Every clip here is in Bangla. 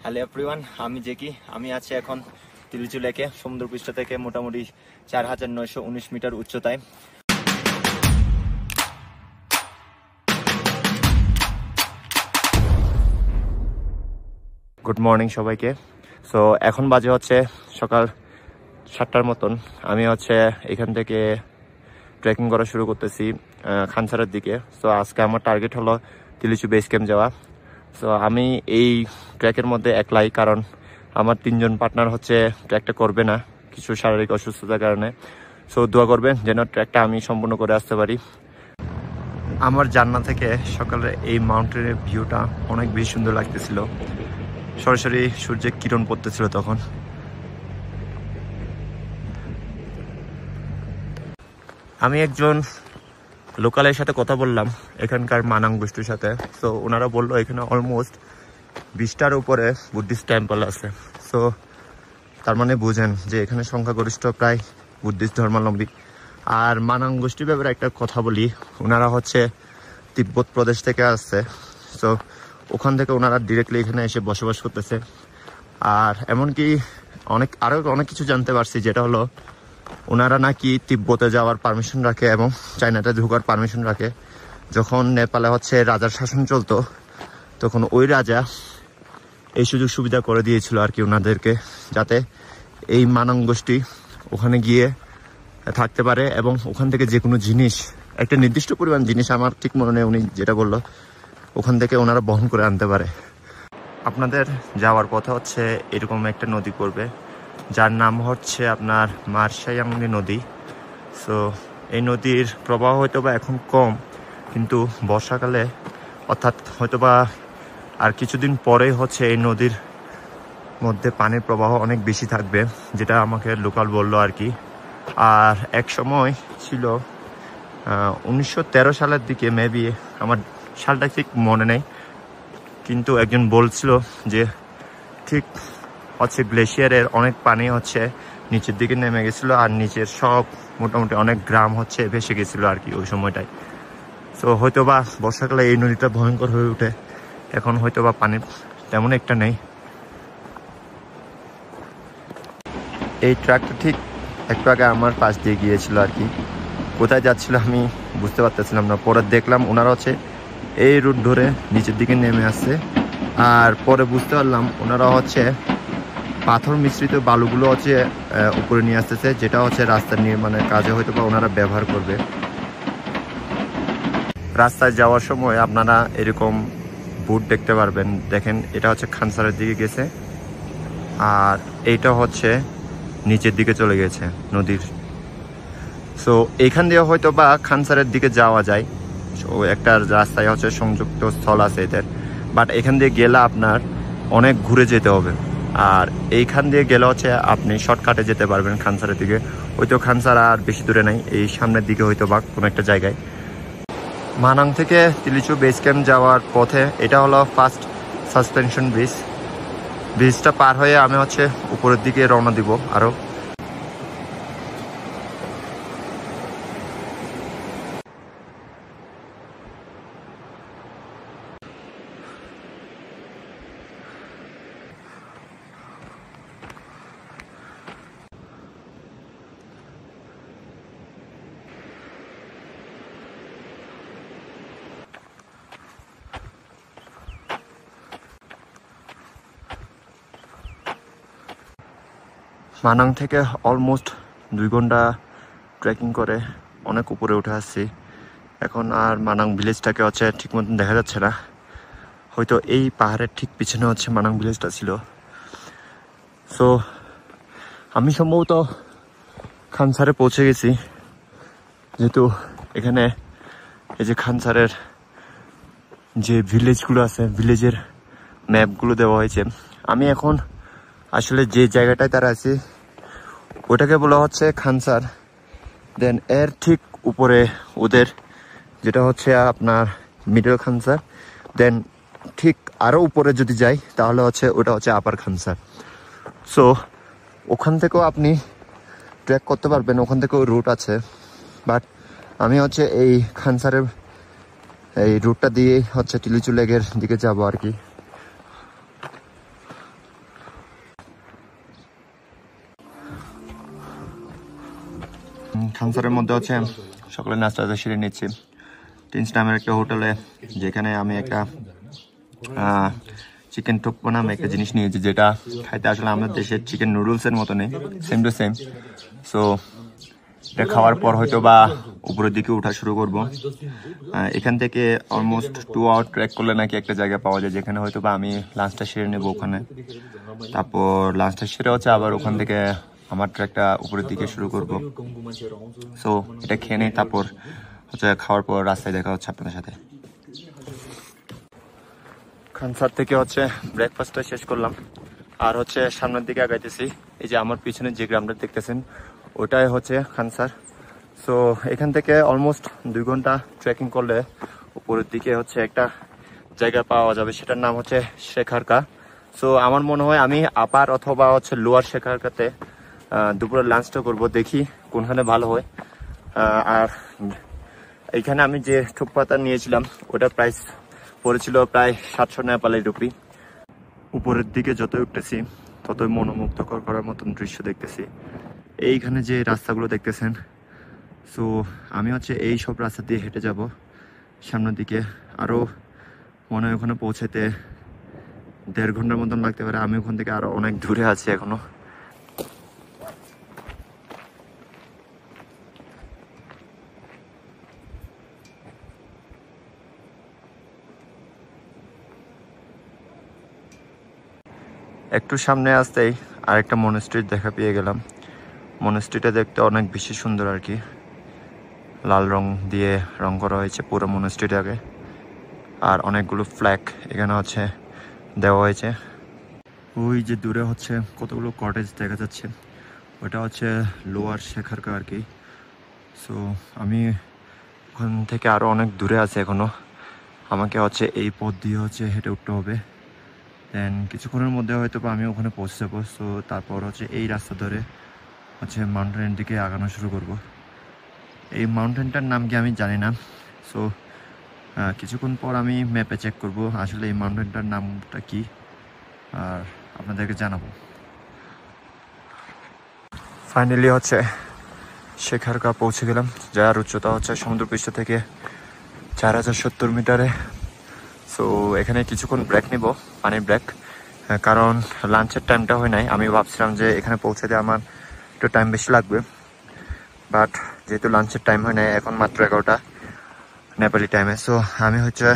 হ্যালো এভরিওয়ান, আমি জেকি। আমি আছি এখন তিলিচু লেকে, সমুদ্রপৃষ্ঠ থেকে মোটামুটি 4919 মিটার উচ্চতায়। গুড মর্নিং সবাইকে। সো এখন বাজে হচ্ছে সকাল 7টার মতন। আমি এখান থেকে ট্রেকিং করা শুরু করতেছি খানসারের দিকে। সো আজকে আমার টার্গেট হলো তিলিচু বেস ক্যাম্প যাওয়া। সো আমি এই ট্র্যাকের মধ্যে একলাই, কারণ আমার 3জন পার্টনার ট্র্যাকটা করবে না কিছু শারীরিক অসুস্থতার কারণে। সো দোয়া করবেন যেন ট্র্যাকটা আমি সম্পূর্ণ করে আসতে পারি। আমার জানলা থেকে সকালে এই মাউন্টেনের ভিউটা অনেক বেশি সুন্দর লাগতেছিল। সরাসরি সূর্যের কিরণ পড়তেছিল তখন। আমি একজন লোকালের সাথে কথা বললাম, এখানকার মানাং গোষ্ঠীর সাথে। সো ওনারা বললো এখানে অলমোস্ট 20টার উপরে বুদ্ধিস্ট টেম্পল আছে। সো তার মানে বুঝেন যে এখানে সংখ্যাগরিষ্ঠ প্রায় বুদ্ধিস্ট ধর্মাবলম্বী। আর মানাং গোষ্ঠীর ব্যাপারে একটা কথা বলি, ওনারা তিব্বত প্রদেশ থেকে আসছে। সো ওখান থেকে ওনারা ডিরেক্টলি এখানে এসে বসবাস করতেছে। আর এমনকি আরও অনেক কিছু জানতে পারছি, যেটা হলো ওনারা নাকি তিব্বতে যাওয়ার পারমিশন রাখে এবং চায়নাতে ঢোকার পারমিশন রাখে। যখন নেপালে রাজার শাসন চলতো, তখন ওই রাজা এই সুযোগ সুবিধা করে দিয়েছিল আর কি ওনাদেরকে, যাতে এই মানাং গোষ্ঠী ওখানে গিয়ে থাকতে পারে এবং ওখান থেকে যে কোনো জিনিস, একটা নির্দিষ্ট পরিমাণ জিনিস, আমার ঠিক মনে নেই উনি যেটা বললো, ওখান থেকে ওনারা বহন করে আনতে পারে। আপনাদের যাওয়ার পথে এরকম একটা নদী পড়বে, যার নাম আপনার মার্শায়াংনি নদী। সো এই নদীর প্রবাহ হয়তোবা এখন কম, কিন্তু বর্ষাকালে অর্থাৎ হয়তোবা আর কিছুদিন পরেই এই নদীর মধ্যে পানির প্রবাহ অনেক বেশি থাকবে, যেটা আমাকে লোকাল বললো আর কি। আর এক সময় ছিল 1913 সালের দিকে, মেবি, আমার সালটা ঠিক মনে নেই, কিন্তু একজন বলছিল যে ঠিক গ্লেশিয়ারের অনেক পানি নিচের দিকে নেমে গেছিল, আর নিচের সব মোটামুটি অনেক গ্রাম ভেসে গেছিল আর কি ওই সময়টায়। সো হয়তোবা বর্ষাকালে এই নদীটা ভয়ঙ্কর হয়ে ওঠে। এখন হয়তোবা পানি তেমন একটা নেই। এই ট্রাকটা ঠিক একটু আগে আমার পাশ দিয়ে গিয়েছিল আর কি। কোথায় যাচ্ছিল আমি বুঝতে পারতেছিলাম না। পরে দেখলাম ওনারা এই রুট ধরে নিচের দিকে নেমে আসছে। আর পরে বুঝতে পারলাম ওনারা পাথর মিশ্রিত বালুগুলো উপরে নিয়ে আসতেছে, যেটা রাস্তার নির্মাণের কাজে হয়তোবা ওনারা ব্যবহার করবে। রাস্তায় যাওয়ার সময় আপনারা এরকম বুট দেখতে পারবেন। দেখেন, এটা খানসারের দিকে গেছে, আর এইটা নিচের দিকে চলে গেছে নদীর। সো এইখান দিয়ে হয়তোবা খানসারের দিকে যাওয়া যায়। ও একটা রাস্তায় সংযুক্ত স্থল আছে এদের, বাট এখান দিয়ে গেলে আপনার অনেক ঘুরে যেতে হবে। আর এইখান দিয়ে গেলে আপনি শর্টকাটে যেতে পারবেন খানসারের দিকে। হয়তো খানসার আর বেশি দূরে নাই, এই সামনের দিকে হয়তো বা কোনো একটা জায়গায়। মানাং থেকে তিলিচু বেস ক্যাম্প যাওয়ার পথে এটা হলো ফার্স্ট সাসপেনশন ব্রিজ। ব্রিজটা পার হয়ে আমি উপরের দিকে রওনা দিব আরও। মানাং থেকে অলমোস্ট 2 ঘন্টা ট্রেকিং করে অনেক উপরে উঠে আসছি। এখন আর মানাং ভিলেজটাকে ঠিক মতন দেখা যাচ্ছে না। হয়তো এই পাহাড়ের ঠিক পিছনে মানাং ভিলেজটা ছিল। সো আমি সম্ভবত খানসারে পৌঁছে গেছি, যেহেতু এখানে এই যে খানসারের যে ভিলেজগুলো আছে, ভিলেজের ম্যাপগুলো দেওয়া হয়েছে। আমি এখন আসলে যে জায়গাটায় তারা আছে ওটাকে বলা খানসার। দেন এর ঠিক উপরে ওদের যেটা আপনার মিডল খানসার। দেন ঠিক আরও উপরে যদি যাই তাহলে ওটা আপার খানসার। সো ওখান থেকেও আপনি ট্রেক করতে পারবেন, ওখান থেকেও রুট আছে। বাট আমি এই খানসারের এই রুটটা দিয়ে তিলিচু লেকের দিকে যাবো আর কি। খানসারের মধ্যে হচ্ছে সকালে নাস্তা সেরে নিচ্ছি টিন্স নামের একটা হোটেলে, যেখানে আমি একটা চিকেন টুকপো নামে একটা জিনিস নিয়েছি, যেটা খাইতে আসলে আমাদের দেশের চিকেন নুডলসের মতো নেই, সেম টু সেম। সো এটা খাওয়ার পর হয়তো বা উপরের দিকে ওঠা শুরু করব। এখান থেকে অলমোস্ট 2 আওয়ার ট্রেক করলে নাকি একটা জায়গা পাওয়া যায়, যেখানে হয়তো বা আমি লাঞ্চটা সেরে নেবো ওখানে। তারপর লাঞ্চটা সেরে হচ্ছে আবার ওখান থেকে আমার ট্রেকটা উপরের দিকে শুরু করব। সো এটা খেয়ে নেই, তারপর হচ্ছে খাওয়ার পর রাস্তায় দেখা হচ্ছে আপনাদের সাথে। খানসার থেকে হচ্ছে ব্রেকফাস্টটা শেষ করলাম, আর হচ্ছে সামনের দিকে আগাইতেছি। এই যে আমার পিছনে যে গ্রামটা দেখতেছেন ওটাই হচ্ছে খানসার। সো এখান থেকে অলমোস্ট 2 ঘন্টা ট্রেকিং করলে উপরের দিকে হচ্ছে একটা জায়গা পাওয়া যাবে, সেটার নাম হচ্ছে শেখারকা। সো আমার মনে হয় আমি আপার অথবা হচ্ছে লোয়ার শেখারকাতে দুপুরের লাঞ্চটা করব, দেখি কোনখানে ভালো হয়। আর এইখানে আমি যে থুকপাতা নিয়েছিলাম ওটার প্রাইস পড়েছিল প্রায় 700 নেপালি রুপি। উপরের দিকে যতই উঠতেছি ততই মনোমুগ্ধকর করার মতন দৃশ্য দেখতেছি। এইখানে যে রাস্তাগুলো দেখতেছেন, সো আমি হচ্ছে এই সব রাস্তা দিয়ে হেঁটে যাব সামনের দিকে। আরও মনে হয় ওখানে পৌঁছাতে 1.5 ঘন্টার মতন লাগতে পারে। আমি ওখান থেকে আরো অনেক দূরে আছি এখনো। একটু সামনে আসতেই আরেকটা মনেস্ট্রি দেখা পেয়ে গেলাম। মনেস্ট্রিটা দেখতে অনেক বেশি সুন্দর আর কি, লাল রং দিয়ে রং করা হয়েছে পুরো মনেস্ট্রিটাকে, আর অনেকগুলো ফ্ল্যাগ এখানে হচ্ছে দেওয়া হয়েছে। ওই যে দূরে হচ্ছে কতগুলো কটেজ দেখা যাচ্ছে, ওটা হচ্ছে লোয়ার শেখারকা আর কি। সো আমি ওখান থেকে আরও অনেক দূরে আছে এখনো, আমাকে হচ্ছে এই পথ দিয়ে হচ্ছে হেঁটে উঠতে হবে। দেন কিছুক্ষণের মধ্যে হয়তো আমি ওখানে পৌঁছে যাবো। সো তারপর হচ্ছে এই রাস্তা ধরে হচ্ছে মাউন্টেনের দিকে আগানো শুরু করব। এই মাউন্টেনটার নাম কি আমি জানি না। সো কিছুক্ষণ পর আমি ম্যাপে চেক করব আসলে এই মাউন্টেনটার নামটা কি, আর আপনাদেরকে জানাবো। ফাইনালি হচ্ছে শেখারকা পৌঁছে গেলাম, যার উচ্চতা হচ্ছে সমুদ্রপৃষ্ঠ থেকে 4070 মিটারে। সো এখানে কিছুক্ষণ ব্রেক নিব, পানির ব্রেক, কারণ লাঞ্চের টাইমটা হয় নাই। আমি ভাবছিলাম যে এখানে পৌঁছাতে আমার একটু টাইম বেশি লাগবে, বাট যেহেতু লাঞ্চের টাইম হয় নাই, এখন মাত্র 11টা নেপালি টাইমে। সো আমি হচ্ছে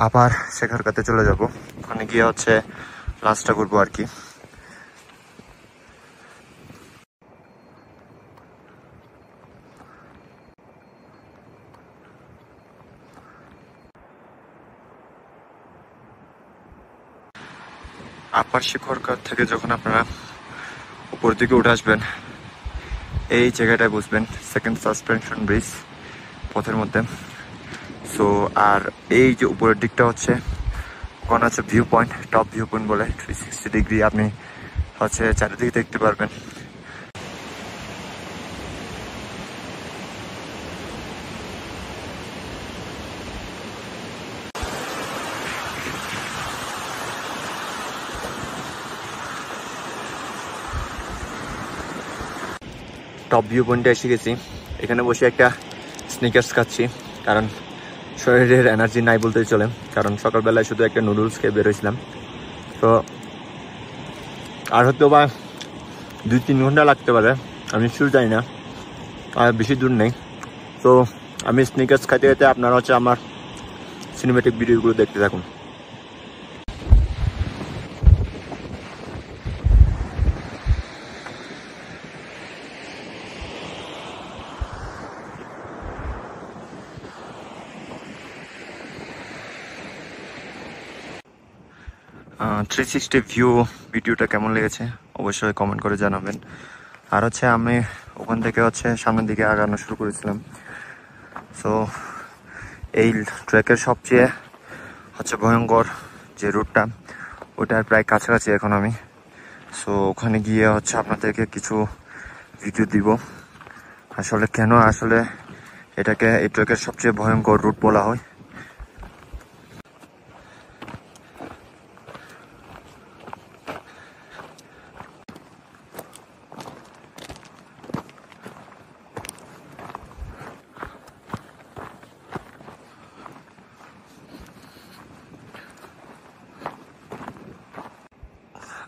আবার শেখারকাতে চলে যাব, ওখানে গিয়ে হচ্ছে লাঞ্চটা করবো আর কি। আপার শিখরকা থেকে যখন আপনারা উপর দিকে উঠে আসবেন, এই জায়গাটায় বুঝবেন সেকেন্ড সাসপেনশন ব্রিজ পথের মধ্যে। সো আর এই যে উপরের দিকটা হচ্ছে ওখানে হচ্ছে view point, top view point বলে, 360 ডিগ্রি আপনি হচ্ছে চারিদিকে দেখতে পারবেন। টপ ভিউ পয়েন্টে এসে গেছি, এখানে বসে একটা স্নিকার্স খাচ্ছি, কারণ শরীরের এনার্জি নাই বলতেই চলে, কারণ সকালবেলায় শুধু একটা নুডলস খেয়ে বেরোছিলাম। তো আর হয়তো বা 2-3 ঘন্টা লাগতে পারে, আমি শিওর জানি না, আর বেশি দূর নেই। তো আমি স্নিকার্স খাইতে খাইতে আপনারা হচ্ছে আমার সিনেমেটিক ভিডিওগুলো দেখতে থাকুন। থ্রি সিক্সটি ভিউ ভিডিওটা কেমন লেগেছে অবশ্যই কমেন্ট করে জানাবেন। আর হচ্ছে আমি ওখান থেকে হচ্ছে সামনের দিকে আগানো শুরু করেছিলাম। সো এই ট্রেকের সবচেয়ে হচ্ছে ভয়ঙ্কর যে রুটটা, ওটার প্রায় কাছাকাছি এখন আমি। সো ওখানে গিয়ে হচ্ছে আপনাদেরকে কিছু ভিডিও দিব, আসলে কেন আসলে এটাকে এই ট্রেকের সবচেয়ে ভয়ঙ্কর রুট বলা হয়।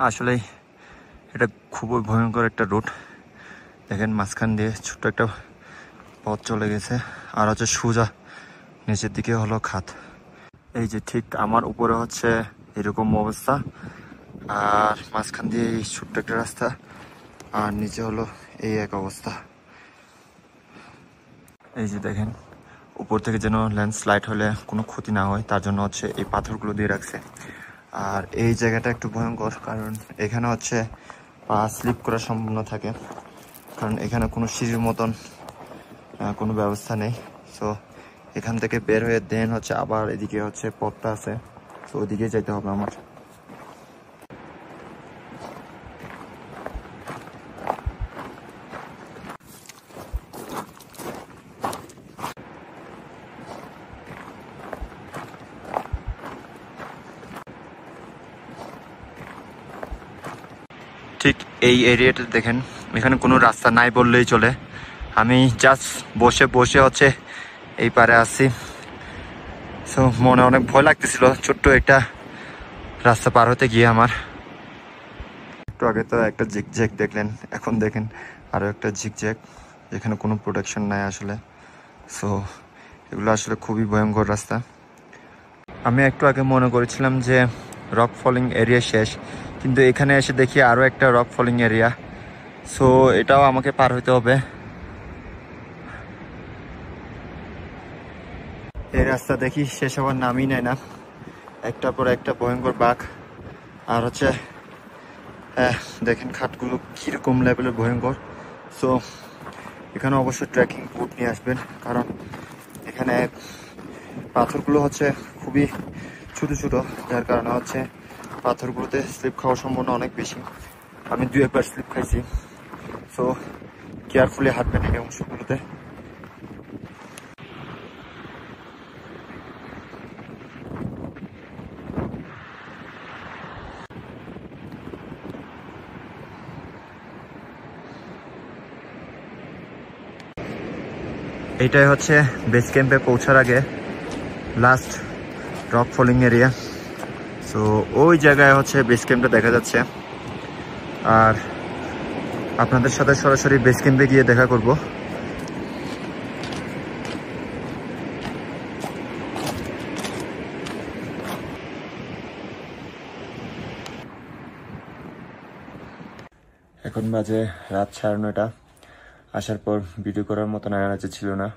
আসলে এটা খুবই ভয়ঙ্কর একটা রুট। দেখেন মাঝখান দিয়ে ছোট্ট একটা পথ চলে গেছে, আর হচ্ছে সোজা নিচের দিকে হলো খাত। এই যে ঠিক আমার উপরে হচ্ছে এরকম অবস্থা, আর মাঝখান দিয়ে এই ছোট্ট একটা রাস্তা, আর নিচে হলো এই এক অবস্থা। এই যে দেখেন উপর থেকে যেন ল্যান্ডস্লাইড হলে কোনো ক্ষতি না হয় তার জন্য হচ্ছে এই পাথরগুলো দিয়ে রাখছে। আর এই জায়গাটা একটু ভয়ঙ্কর, কারণ এখানে হচ্ছে পা স্লিপ করার সম্ভাবনা থাকে, কারণ এখানে কোনো সিঁড়ির মতন কোনো ব্যবস্থা নেই। সো এখান থেকে বের হয়ে দেন হচ্ছে আবার এদিকে হচ্ছে পথটা আছে, তো ওদিকে যেতে হবে আমার। ঠিক এই এরিয়াটা দেখেন, এখানে কোনো রাস্তা নাই বললেই চলে। আমি জাস্ট বসে বসে হচ্ছে এই পারে আসছি। সো মনে অনেক ভয় লাগতেছিল ছোট্ট একটা রাস্তা পার হতে গিয়ে আমার। একটু আগে তো একটা ঝিকঝ্যাক দেখলেন, এখন দেখেন আরও একটা ঝিকঝ্যাক, যেখানে কোনো প্রোটেকশন নাই আসলে। সো এগুলো আসলে খুবই ভয়ঙ্কর রাস্তা। আমি একটু আগে মনে করেছিলাম যে রক ফলিং এরিয়া শেষ, কিন্তু এখানে এসে দেখি আরও একটা রক ফলিং এরিয়া। সো এটাও আমাকে পার হইতে হবে। এই রাস্তা দেখি শেষ হওয়ার নামই নেয় না, একটার পর একটা ভয়ঙ্কর বাঁক। আর হচ্ছে দেখেন খাটগুলো কীরকম লেভেলের ভয়ঙ্কর। সো এখানে অবশ্যই ট্রেকিং বুট নিয়ে আসবেন, কারণ এখানে পাথরগুলো হচ্ছে খুবই ছোটো ছোটো, যার কারণে হচ্ছে পাথরগুলোতে স্লিপ খাওয়ার সম্ভাবনা অনেক বেশি। আমি 2-1 স্লিপ খাইছি। সো কেয়ারফুলি হাঁটবেন এই অংশগুলোতে। এইটাই হচ্ছে বেস ক্যাম্পে পৌঁছার আগে last rock falling area. So ওই জায়গায় হচ্ছে বেস ক্যাম্পটা দেখা যাচ্ছে, আর আপনাদের সাথে সরাসরি বেস ক্যাম্পে গিয়ে দেখা করব। এখন বাজে রাত 9:30। আসার পর ভিডিও করার মতো এনার্জি ছিল না।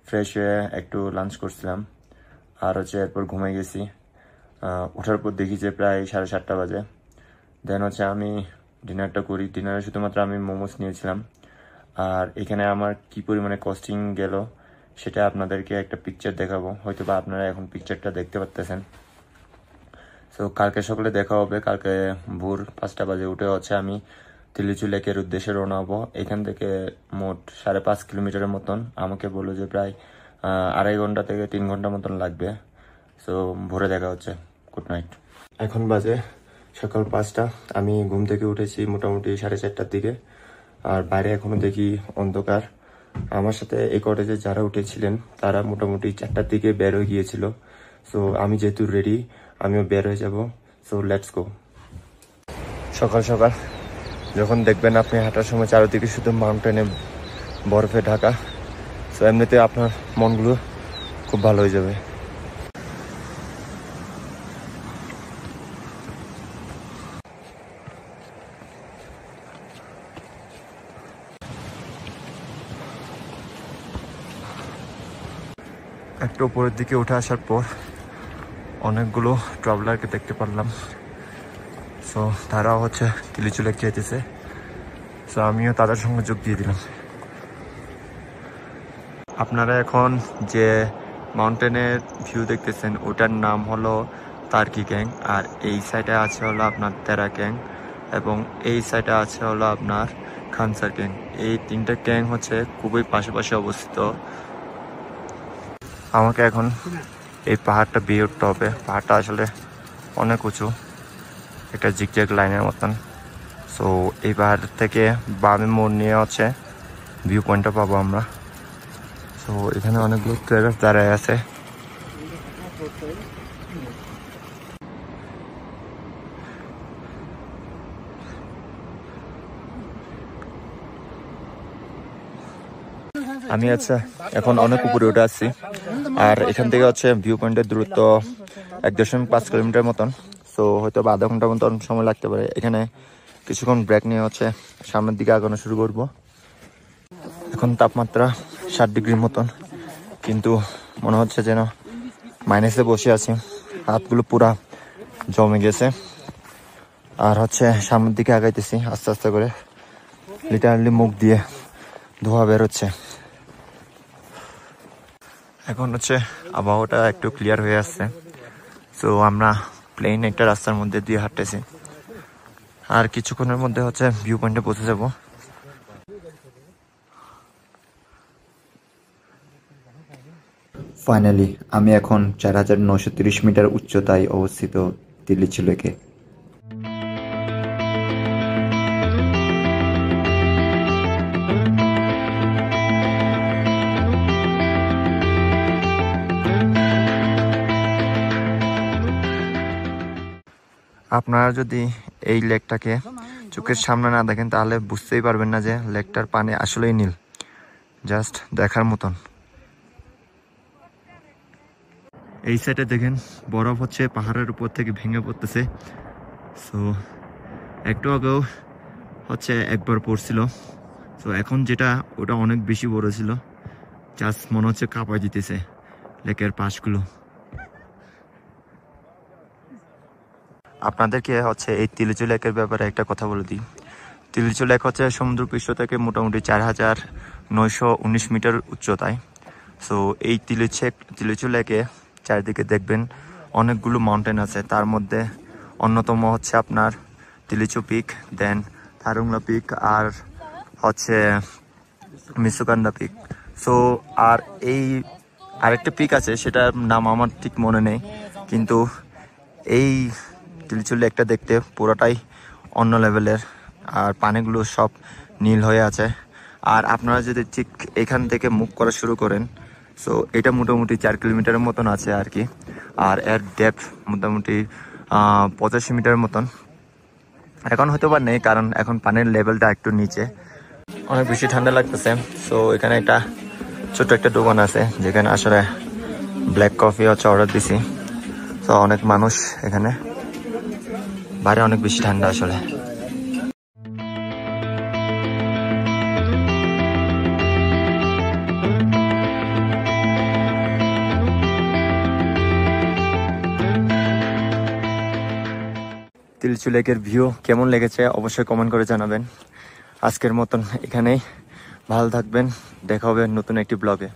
ফ্রেশ হয়ে একটু লাঞ্চ করছিলাম, আর হচ্ছে এরপর ঘুমাই গেছি। ওঠার পর দেখি যে প্রায় 7:30 বাজে। দেন হচ্ছে আমি ডিনারটা করি। ডিনারে শুধুমাত্র আমি মোমোস নিয়েছিলাম। আর এখানে আমার কি পরিমাণে কস্টিং গেল সেটা আপনাদেরকে একটা পিকচার দেখাবো, হয়তো বা আপনারা এখন পিকচারটা দেখতে পারতেছেন। সো কালকে সকালে দেখা হবে। কালকে ভোর 5টা বাজে উঠে হচ্ছে আমি তিলিচু লেকের উদ্দেশ্যে রওনা হবো। এখান থেকে মোট 5.5 কিলোমিটারের মতন। আমাকে বললো যে প্রায় 2.5 ঘন্টা থেকে 3 ঘন্টা মতন লাগবে। সো ভোরে দেখা হচ্ছে। Good night. এখন বাজে সকাল 5টা। আমি ঘুম থেকে উঠেছি মোটামুটি 4:30টার দিকে, আর বাইরে এখনো দেখি অন্ধকার। আমার সাথে এই কটেজে যারা উঠেছিলেন তারা মোটামুটি 4টার দিকে বের হয়ে গিয়েছিল। সো আমি যেহেতু রেডি, আমিও বের হয়ে যাব। So let's go. সকাল সকাল যখন দেখবেন আপনি হাঁটার সময় চারিদিকে শুধু মাউন্টেনে বরফে ঢাকা, সো এমনিতে আপনার মনগুলো খুব ভালো হয়ে যাবে। একটু উপরের দিকে উঠে আসার পর অনেকগুলো ট্রাভেলারকে দেখতে পারলাম। সো তারাও হচ্ছে তিলিচু লেক যেতেছে। সো আমিও তাদের সঙ্গে যোগ দিয়ে দিলাম। আপনারা এখন যে মাউন্টেনের ভিউ দেখতেছেন ওটার নাম হলো তার্কি গ্যাং, আর এই সাইডে আছে হলো আপনার তেরা গ্যাং, এবং এই সাইডে আছে হলো আপনার খানসার গ্যাং। এই 3টা গ্যাং হচ্ছে খুবই পাশাপাশি অবস্থিত। আমাকে এখন এই পাহাড়টা বেয়ে উঠতে হবে। পাহাড়টা আসলে অনেক উঁচু, একটা জিগজ্যাগ লাইনের মতন। সো এই পাহাড় থেকে বামে মোড় নিয়ে হচ্ছে ভিউ পয়েন্টটা পাবো আমরা। সো এখানে অনেকগুলো ট্রেকার দাঁড়ায় আছে। আমি আচ্ছা এখন অনেক উপরে উঠে আসছি, আর এখান থেকে হচ্ছে ভিউ পয়েন্টের দূরত্ব 1.5 কিলোমিটার মতন। সো হয়তো বা আধা ঘন্টার মতন সময় লাগতে পারে। এখানে কিছুক্ষণ ব্রেক নিয়ে হচ্ছে সামনের দিকে আগানো শুরু করব। এখন তাপমাত্রা 60 ডিগ্রির মতন, কিন্তু মনে হচ্ছে যেন মাইনাসে বসে আছি। হাতগুলো পুরা জমে গেছে। আর হচ্ছে সামনের দিকে আগাইতেছি আস্তে আস্তে করে, লিটারালি মুখ দিয়ে ধোঁয়া বেরোচ্ছে। এখন হচ্ছে আবহাওয়াটা একটু ক্লিয়ার হয়ে আসছে। সো আমরা প্লেন একটা রাস্তার মধ্যে দিয়ে হাঁটতেছি, আর কিছুক্ষণের মধ্যে হচ্ছে ভিউ পয়েন্টে পৌঁছে যাব। ফাইনালি আমি এখন 4930 মিটার উচ্চতায় অবস্থিত তিলিচি লেকে। আপনারা যদি এই লেকটাকে চোখের সামনে না দেখেন তাহলে বুঝতেই পারবেন না যে লেকটার পানি আসলেই নীল, জাস্ট দেখার মতন। এই সাইডে দেখেন বরফ হচ্ছে পাহাড়ের উপর থেকে ভেঙে পড়তেছে। সো একটু আগেও হচ্ছে একবার পড়ছিল। সো এখন যেটা ওটা অনেক বেশি বড় ছিল, জাস্ট মনে হচ্ছে কাঁপায় দিতেছে লেকের পাশগুলো। আপনাদেরকে হচ্ছে এই তিলিচু লেকের ব্যাপারে একটা কথা বলে দিই। তিলিচু লেক হচ্ছে সমুদ্রপৃষ্ঠ থেকে মোটামুটি 4919 মিটার উচ্চতায়। সো এই তিলিচু লেকে চারিদিকে দেখবেন অনেকগুলো মাউন্টেন আছে। তার মধ্যে অন্যতম হচ্ছে আপনার তিলিচু পিক, দেন থারুংলা পিক, আর হচ্ছে মিসুকান্ডা পিক। সো আর এই আরেকটা পিক আছে, সেটার নাম আমার ঠিক মনে নেই, কিন্তু এই তিলিচু লেকটা দেখতে পুরোটাই অন্য লেভেলের, আর পানিগুলো সব নীল হয়ে আছে। আর আপনারা যদি ঠিক এখান থেকে মুভ করা শুরু করেন, সো এটা মোটামুটি 4 কিলোমিটারের মতন আছে আর কি। আর এর ডেপথ মোটামুটি 85 মিটারের মতন। এখন হয়তো বা নেই, কারণ এখন পানির লেভেলটা একটু নিচে, অনেক বেশি ঠান্ডা লাগতেছে। সো এখানে একটা ছোট্ট একটা দোকান আছে যেখানে আসলে ব্ল্যাক কফি হচ্ছে অর্ডার দিছি। তো অনেক মানুষ এখানে, বাইরে অনেক বেশি ঠান্ডা আসলে। তিলিচু লেকের ভিউ কেমন লেগেছে অবশ্যই কমেন্ট করে জানাবেন। আজকের মতন এখানেই, ভালো থাকবেন, দেখা হবে নতুন একটি ব্লগে।